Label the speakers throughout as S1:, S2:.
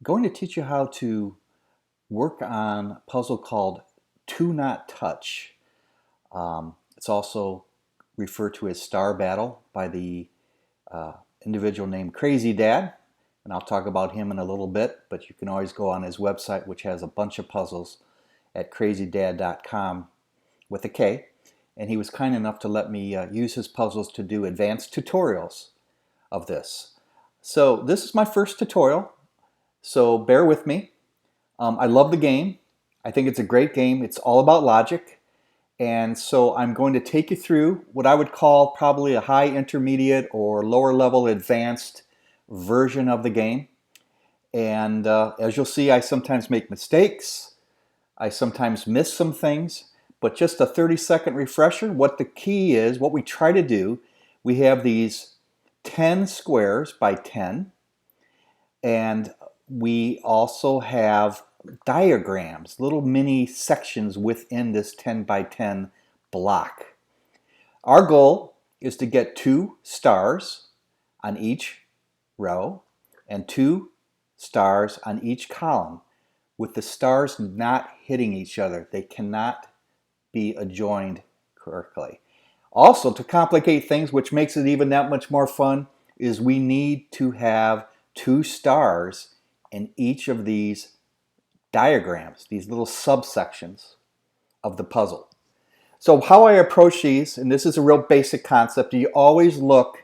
S1: going to teach you how to work on a puzzle called Two Not Touch. It's also referred to as Star Battle by the individual named Crazy Dad, and I'll talk about him in a little bit, but you can always go on his website, which has a bunch of puzzles at crazydad.com with a K, and he was kind enough to let me use his puzzles to do advanced tutorials of this. So this is my first tutorial, so bear with me. I love the game. I think it's a great game. It's all about logic. And so I'm going to take you through what I would call probably a high intermediate or lower level advanced version of the game. And as you'll see, I sometimes make mistakes. I sometimes miss some things. But just a 30-second refresher, what the key is, what we try to do, we have these 10 squares by 10. And we also have diagrams, little mini sections within this 10 by 10 block. Our goal is to get 2 stars on each row and 2 stars on each column, with the stars not hitting each other. They cannot be adjoined correctly. Also, to complicate things, which makes it even that much more fun, is we need to have 2 stars in each of these diagrams, these little subsections of the puzzle. So how I approach these, and this is a real basic concept, you always look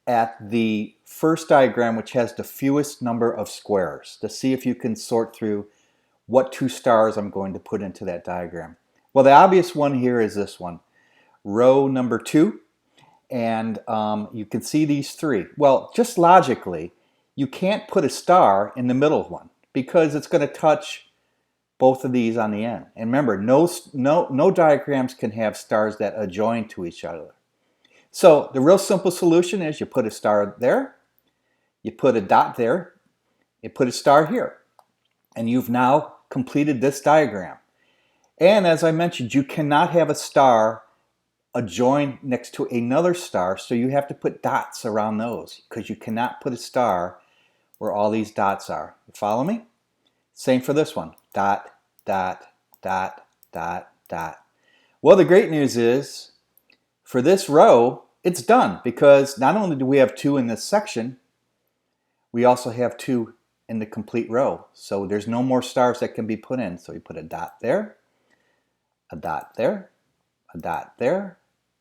S1: at the first diagram, which has the fewest number of squares, to see if you can sort through what 2 stars I'm going to put into that diagram. Well, the obvious one here is this one, row number 2, and you can see these 3. Well, just logically, you can't put a star in the middle one because it's going to touch both of these on the end. And remember, no diagrams can have stars that adjoin to each other. So the real simple solution is you put a star there, you put a dot there, you put a star here, and you've now completed this diagram. And as I mentioned, you cannot have a star adjoin next to another star, so you have to put dots around those because you cannot put a star where all these dots are. You follow me? Same for this one. Dot, dot, dot, dot, dot. Well, the great news is for this row, it's done because not only do we have 2 in this section, we also have 2 in the complete row. So there's no more stars that can be put in. So you put a dot there, a dot there, a dot there,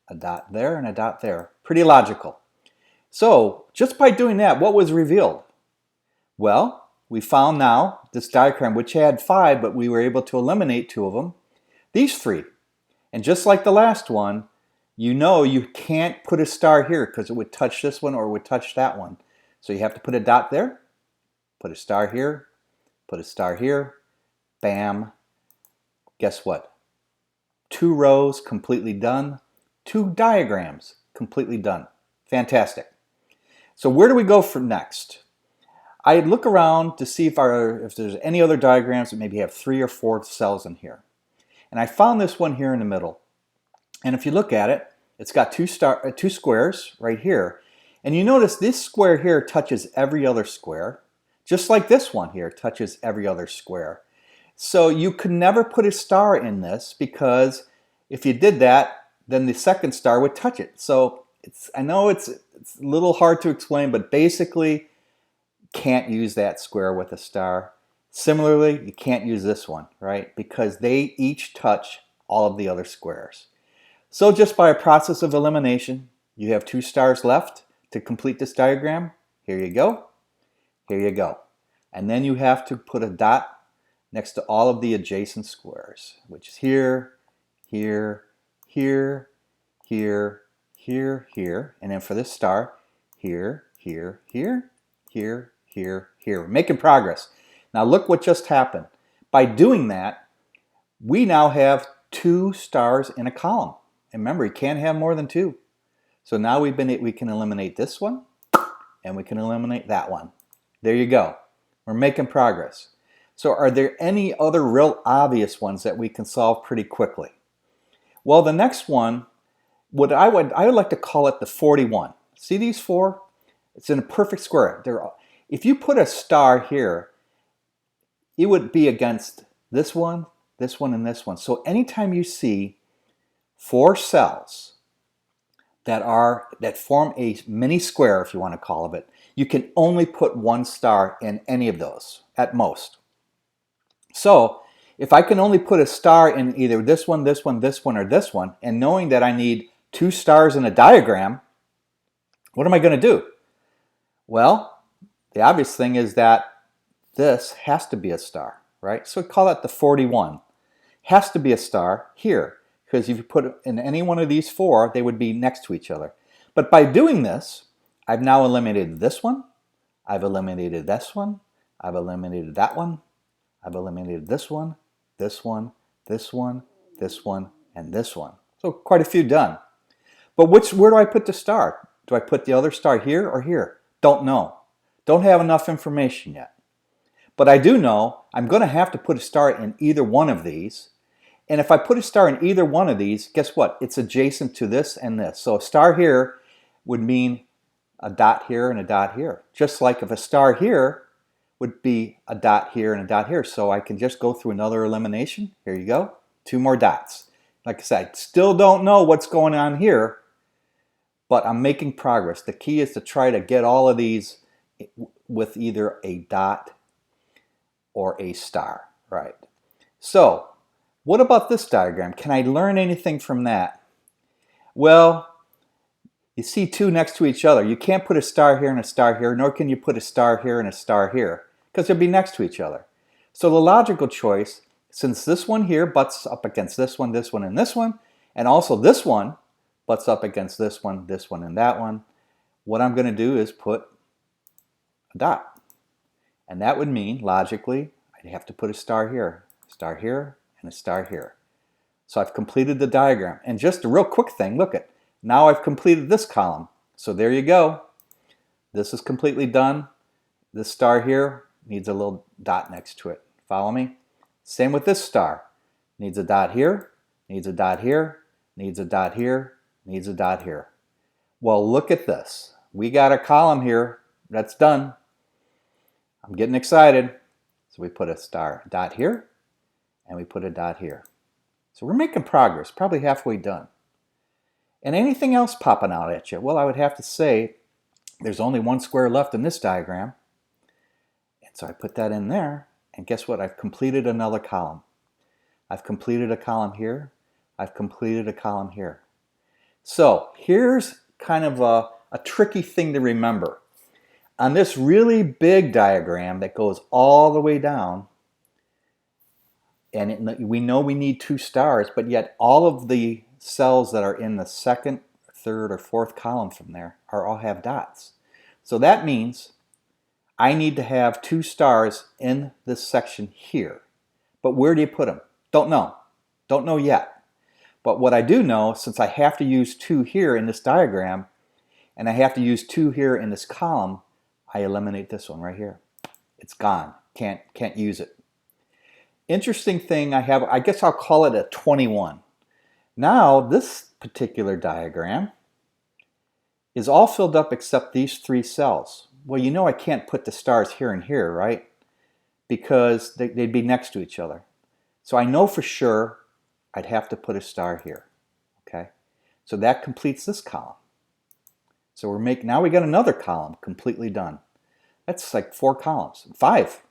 S1: a dot there, and a dot there. Pretty logical. So just by doing that, what was revealed? Well, we found now this diagram, which had 5, but we were able to eliminate 2 of them, these 3. And just like the last one, you know you can't put a star here because it would touch this one or it would touch that one. So you have to put a dot there, put a star here, put a star here, bam. Guess what? 2 rows completely done, 2 diagrams completely done. Fantastic. So where do we go from next? I look around to see if there's any other diagrams that maybe have 3 or 4 cells in here. And I found this one here in the middle. And if you look at it, it's got 2 squares right here. And you notice this square here touches every other square, just like this one here touches every other square. So you could never put a star in this because if you did that, then the second star would touch it. So I know it's a little hard to explain, but basically can't use that square with a star. Similarly, you can't use this one, right? Because they each touch all of the other squares. So just by a process of elimination, you have 2 stars left to complete this diagram. Here you go. Here you go. And then you have to put a dot next to all of the adjacent squares, which is here, here, here, here, here, here. And then for this star, here, here, here, here, here, here. We're making progress. Now look what just happened. By doing that, we now have 2 stars in a column. And remember, you can't have more than 2. So now we can eliminate this one, and we can eliminate that one. There you go. We're making progress. So are there any other real obvious ones that we can solve pretty quickly? Well, the next one, I would like to call it the 41. See these 4? It's in a perfect square. If you put a star here, it would be against this one, and this one. So anytime you see 4 cells that form a mini square, if you want to call it, you can only put 1 star in any of those at most. So if I can only put a star in either this one, this one, this one, or this one, and knowing that I need 2 stars in a diagram, what am I going to do? Well, the obvious thing is that this has to be a star, right? So we call that the 41. Has to be a star here, because if you put it in any one of these 4, they would be next to each other. But by doing this, I've now eliminated this one, I've eliminated this one, I've eliminated that one, I've eliminated this one, this one, this one, this one, and this one. So quite a few done. But where do I put the star? Do I put the other star here or here? Don't know. Don't have enough information yet. But I do know I'm going to have to put a star in either one of these. And if I put a star in either one of these, guess what? It's adjacent to this and this. So a star here would mean a dot here and a dot here. Just like if a star here would be a dot here and a dot here. So I can just go through another elimination. Here you go. 2 more dots. Like I said, I still don't know what's going on here, but I'm making progress. The key is to try to get all of these with either a dot or a star, right? So what about this diagram? Can I learn anything from that? Well, you see 2 next to each other. You can't put a star here and a star here, nor can you put a star here and a star here, because they'll be next to each other. So the logical choice, since this one here butts up against this one, and this one, and also this one butts up against this one, and that one, what I'm going to do is put a dot. And that would mean, logically, I'd have to put a star here, and a star here. So I've completed the diagram. And just a real quick thing, look at, now I've completed this column. So there you go. This is completely done. This star here needs a little dot next to it. Follow me? Same with this star. Needs a dot here, needs a dot here, needs a dot here, needs a dot here. Well, look at this. We got a column here that's done. I'm getting excited. So we put a dot here, and we put a dot here. So we're making progress, probably halfway done. And anything else popping out at you? Well, I would have to say there's only 1 square left in this diagram. And so I put that in there, and guess what? I've completed another column. I've completed a column here. I've completed a column here. So here's kind of a tricky thing to remember. On this really big diagram that goes all the way down, and we know we need 2 stars, but yet all of the cells that are in the 2nd, 3rd, or 4th column from there all have dots. So that means I need to have 2 stars in this section here. But where do you put them? Don't know. Don't know yet. But what I do know, since I have to use 2 here in this diagram, and I have to use 2 here in this column, I eliminate this one right here. It's gone. Can't use it. Interesting thing I have, I guess I'll call it a 21. Now this particular diagram is all filled up except these 3 cells. Well, you know I can't put the stars here and here, right? Because they'd be next to each other. So I know for sure I'd have to put a star here, okay? So that completes this column. So now we got another column completely done. That's like 4 columns, 5.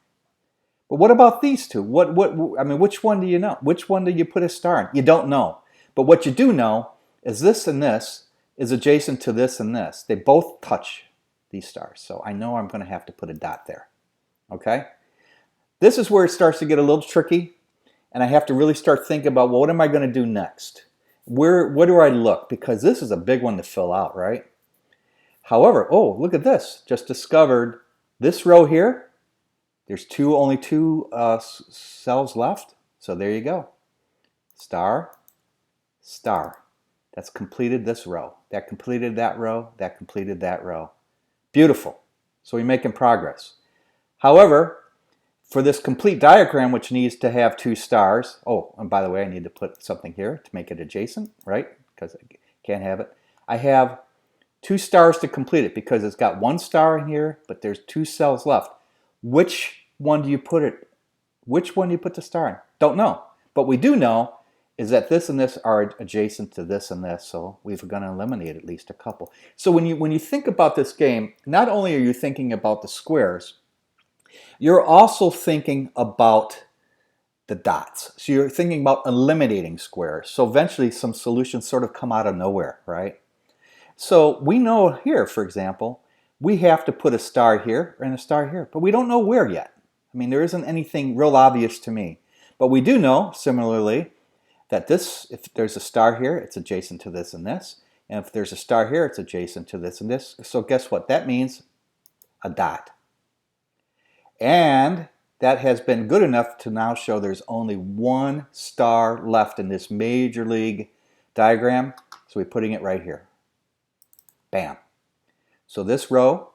S1: But what about these 2? I mean, which one do you know? Which one do you put a star in? You don't know. But what you do know is this and this is adjacent to this and this. They both touch these stars. So I know I'm going to have to put a dot there. Okay? This is where it starts to get a little tricky, and I have to really start thinking about, well, what am I going to do next? Where do I look? Because this is a big one to fill out, right? However, oh, look at this. Just discovered this row here. There's only 2 cells left. So there you go. Star, star. That's completed this row. That completed that row. That completed that row. Beautiful. So we're making progress. However, for this complete diagram, which needs to have 2 stars, oh, and by the way, I need to put something here to make it adjacent, right? Because I can't have it. I have 2 stars to complete it because it's got 1 star in here, but there's 2 cells left. Which one do you put it Which one you put the star in? Don't know. But we do know is that this and this are adjacent to this and this, so we're going to eliminate at least a couple. So when you think about this game, not only are you thinking about the squares, you're also thinking about the dots. So you're thinking about eliminating squares. So eventually some solutions sort of come out of nowhere, right? So we know here, for example, we have to put a star here and a star here, but we don't know where yet. I mean, there isn't anything real obvious to me. But we do know, similarly, that this, if there's a star here, it's adjacent to this and this. And if there's a star here, it's adjacent to this and this. So guess what? That means a dot. And that has been good enough to now show there's only one star left in this major league diagram. So we're putting it right here. Bam. So this row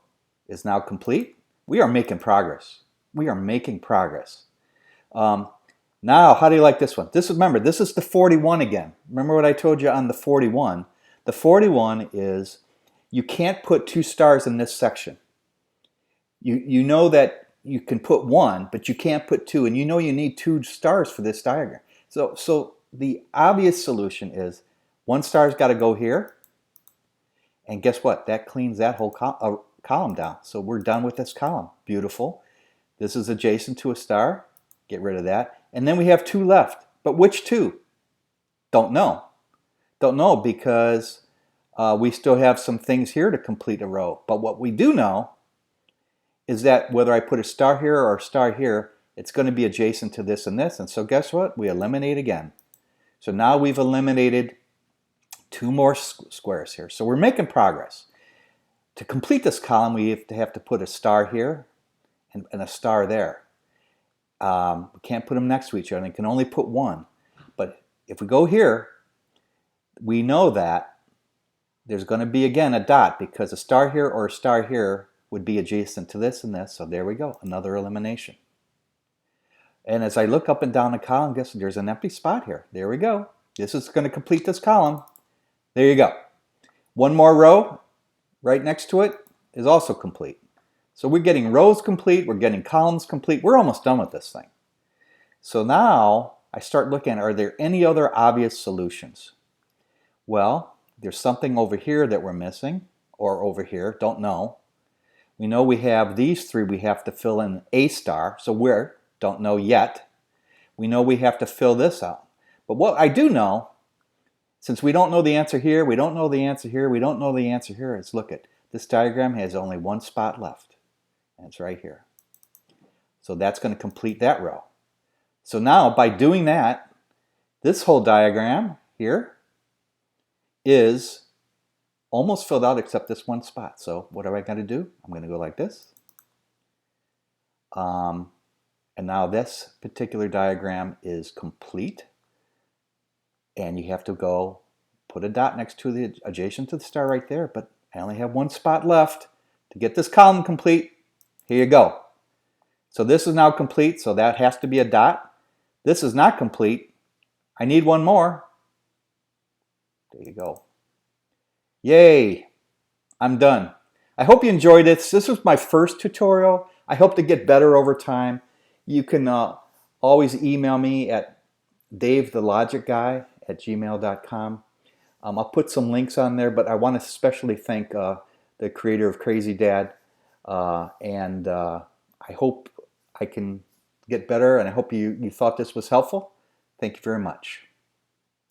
S1: is now complete. We are making progress. We are making progress. Now, how do you like this one? Remember, this is the 41 again. Remember what I told you on the 41? The 41 is you can't put two stars in this section. You know that you can put one, but you can't put two, and you know you need two stars for this diagram. So the obvious solution is one star's got to go here, and guess what? That cleans that whole column down. So we're done with this column. Beautiful. This is adjacent to a star. Get rid of that. And then we have two left. But which two? Don't know. Don't know because we still have some things here to complete a row. But what we do know is that whether I put a star here or a star here, it's going to be adjacent to this and this. And so guess what? We eliminate again. So now we've eliminated two more squares here. So we're making progress. To complete this column, we have to put a star here and a star there. We can't put them next to each other. You can only put one. But if we go here, we know that there's going to be, again, a dot because a star here or a star here would be adjacent to this and this. So there we go, another elimination. And as I look up and down the column, guess there's an empty spot here. There we go. This is going to complete this column. There you go. One more row right next to it is also complete. So we're getting rows complete, we're getting columns complete, we're almost done with this thing. So now I start looking at, are there any other obvious solutions? Well, there's something over here that we're missing, or over here, don't know. We know we have these three, we have to fill in a star, so we're, don't know yet. We know we have to fill this out. But what I do know, since we don't know the answer here, we don't know the answer here, we don't know the answer here, is look at, this diagram has only one spot left. And it's right here. So that's going to complete that row. So now by doing that, this whole diagram here is almost filled out except this one spot. So what am I going to do? I'm going to go like this. And now this particular diagram is complete. And you have to go put a dot next to the adjacent to the star right there. But I only have one spot left to get this column complete. Here you go. So this is now complete, so that has to be a dot. This is not complete. I need one more. There you go. Yay! I'm done. I hope you enjoyed this. This was my first tutorial. I hope to get better over time. You can always email me at davethelogicguy@gmail.com. I'll put some links on there, but I want to especially thank the creator of Crazy Dad. I hope I can get better, and I hope you thought this was helpful. Thank you very much.